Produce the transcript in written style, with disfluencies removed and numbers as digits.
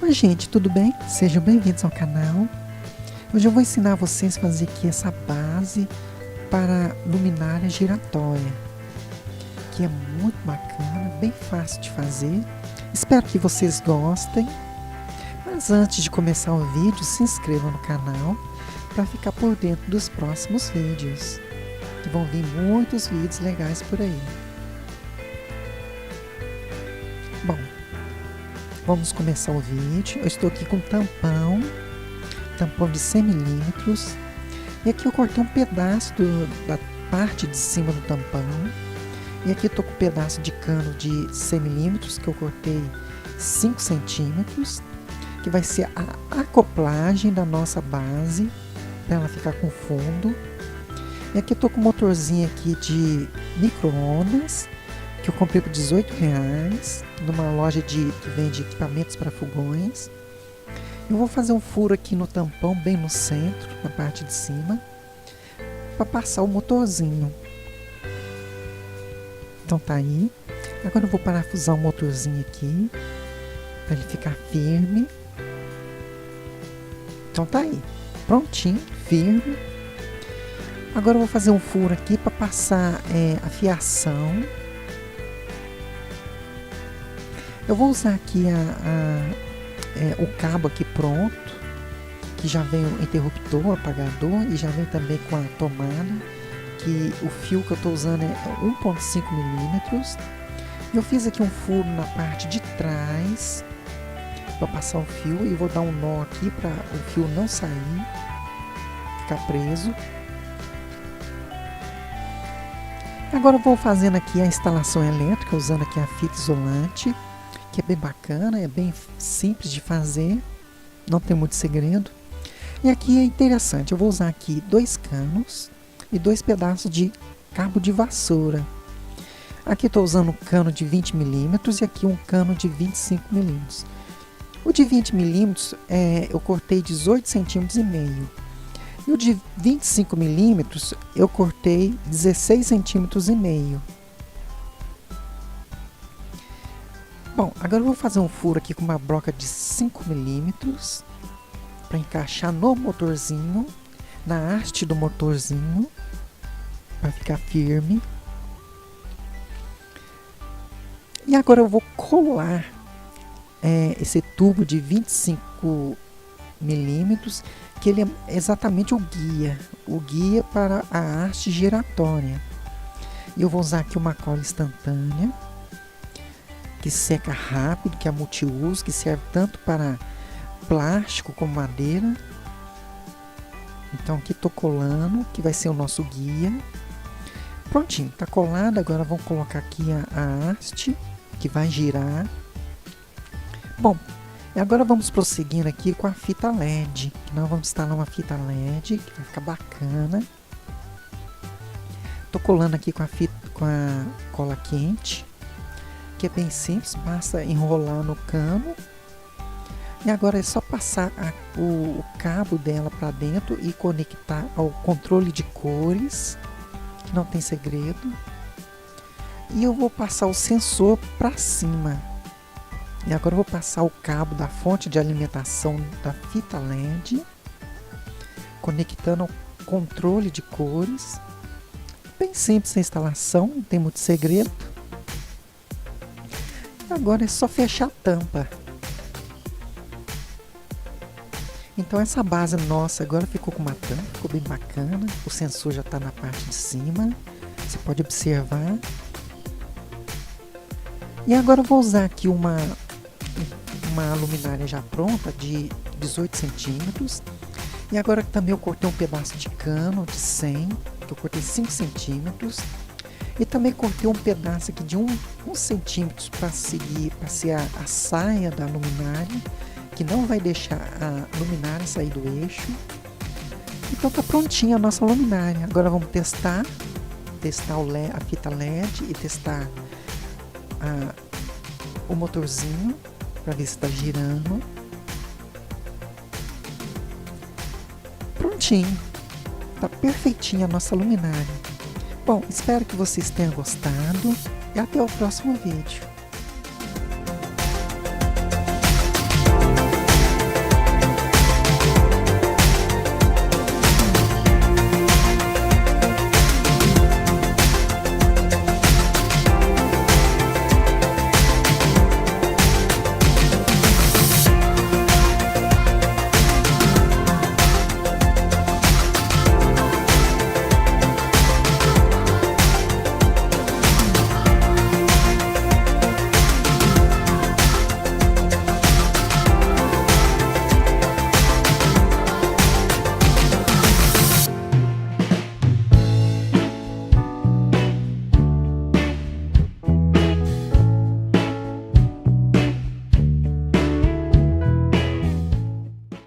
Oi gente, tudo bem? Sejam bem-vindos ao canal. Hoje eu vou ensinar vocês a fazer aqui essa base para luminária giratória, que é muito bacana, bem fácil de fazer. Espero que vocês gostem. Mas antes de começar o vídeo, se inscreva no canal para ficar por dentro dos próximos vídeos, que vão vir muitos vídeos legais por aí. Bom, vamos começar o vídeo. Eu estou aqui com tampão de 100 milímetros. E aqui eu cortei um pedaço da parte de cima do tampão. E aqui eu estou com um pedaço de cano de 100 milímetros que eu cortei 5 centímetros. Que vai ser a acoplagem da nossa base, para ela ficar com fundo. E aqui eu estou com um motorzinho aqui de micro-ondas, que eu comprei por R$18 numa loja que vende equipamentos para fogões. Eu vou fazer um furo aqui no tampão, bem no centro, na parte de cima, para passar o motorzinho. Então tá aí. Agora eu vou parafusar o motorzinho aqui, para ele ficar firme. Então tá aí, prontinho, firme. Agora eu vou fazer um furo aqui para passar a fiação. Eu vou usar aqui o cabo aqui pronto, que já vem o interruptor, apagador, e já vem também com a tomada, que o fio que eu estou usando é 1,5 milímetros. Eu fiz aqui um furo na parte de trás, para passar o fio, e vou dar um nó aqui para o fio não sair, ficar preso. Agora eu vou fazendo aqui a instalação elétrica, usando aqui a fita isolante, que é bem bacana, é bem simples de fazer, não tem muito segredo. E aqui é interessante, eu vou usar aqui 2 canos e 2 pedaços de cabo de vassoura. Aqui estou usando um cano de 20 milímetros e aqui um cano de 25 milímetros. O de 20 milímetros eu cortei 18 centímetros e meio. E o de 25 milímetros eu cortei 16 centímetros e meio. Bom, agora eu vou fazer um furo aqui com uma broca de 5 milímetros para encaixar no motorzinho, na haste do motorzinho, para ficar firme. E agora eu vou colar esse tubo de 25 milímetros, que ele é exatamente o guia para a haste giratória. E eu vou usar aqui uma cola instantânea, que seca rápido, que é multiuso, que serve tanto para plástico como madeira. Então aqui estou colando, que vai ser o nosso guia. Prontinho, está colado. Agora vamos colocar aqui a haste, que vai girar. Bom, e agora vamos prosseguindo aqui com a fita LED, que nós vamos instalar uma fita LED, que vai ficar bacana. Estou colando aqui com a cola quente, que é bem simples, basta enrolar no cano. E agora é só passar o cabo dela para dentro e conectar ao controle de cores, que não tem segredo. E eu vou passar o sensor para cima. E agora eu vou passar o cabo da fonte de alimentação da fita LED, conectando ao controle de cores. Bem simples a instalação, não tem muito segredo. Agora é só fechar a tampa. Então essa base nossa agora ficou com uma tampa, ficou bem bacana. O sensor já está na parte de cima, você pode observar. E agora eu vou usar aqui uma luminária já pronta de 18 centímetros. E agora também eu cortei um pedaço de cano de 100, que eu cortei 5 centímetros. E também cortei um pedaço aqui de 1 centímetro para ser a saia da luminária, que não vai deixar a luminária sair do eixo. Então tá prontinha a nossa luminária. Agora vamos testar a fita LED e testar o motorzinho, para ver se está girando. Prontinho, tá perfeitinha a nossa luminária. Bom, espero que vocês tenham gostado e até o próximo vídeo.